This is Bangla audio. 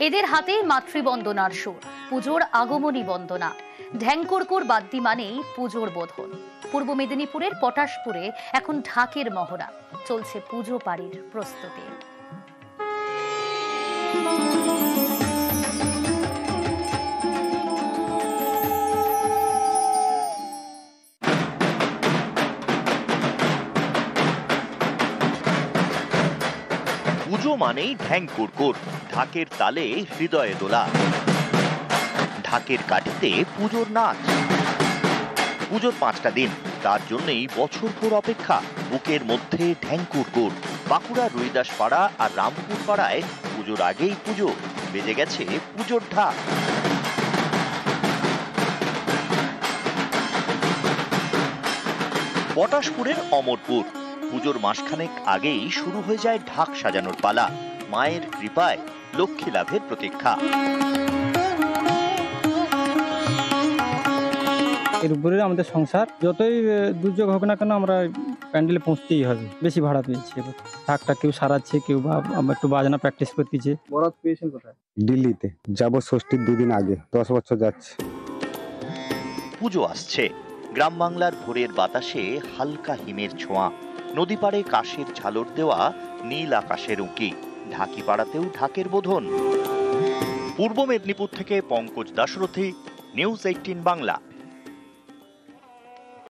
এদের হাতে মাতৃবন্দনার সুর, পুজোর আগমনী বন্দনা। ঢ্যাংকড়কড় বাদ্যি মানেই পুজোর বোধন। পূর্ব মেদিনীপুরের পটাশপুরে এখন ঢাকের মহড়া, চলছে পুজো পাড়ির প্রস্তুতি। পুজো মানেই ঢ্যাংকড়কড়, ঢাকের তালে হৃদয়ে দোলা। ঢাকের কাঠিতে পুজোর নাচ। পুজোর 5টা দিন, তার জন্যই বছর পর অপেক্ষা। বুকের মধ্যে ঢ্যাংকড়কড়। বাঁকুড়া রুইদাস পাড়া আর রামপুর পাড়ায় পুজোর আগেই পুজো, বেজে গেছে পুজোর ঢাক। পটাশপুরের অমরপুর, পুজোর মাসখানেক আগেই শুরু হয়ে যায় ঢাক সাজানোর পালা। মায়ের কৃপায় লক্ষ্মী লাভের প্রতীক্ষা। এর উপরে আমাদের সংসার, যতই দুর্যোগ হোক না কেন আমরা প্যান্ডেলে পৌঁছতেই হবে। বেশি ভাড়া পেয়েছি, ঢাকটা কেউ সারাচ্ছে, কেউ বা একটু বাজনা প্র্যাকটিস করতেছে। বরাত পেয়েছেন কোথায়? দিল্লিতে যাব, ষষ্ঠীর 2 দিন আগে। 10 বছর যাচ্ছে। পুজো আসছে, গ্রাম বাংলার ভোরের বাতাসে হালকা হিমের ছোঁয়া। নদী পাড়ে কাশের ঝালর দেওয়া নীল আকাশের উঁকি। ঢাকি পাড়াতেও ঢাকের বোধন। পূর্ব মেদিনীপুর থেকে পঙ্কজ দাশরথী, নিউজ 18 বাংলা।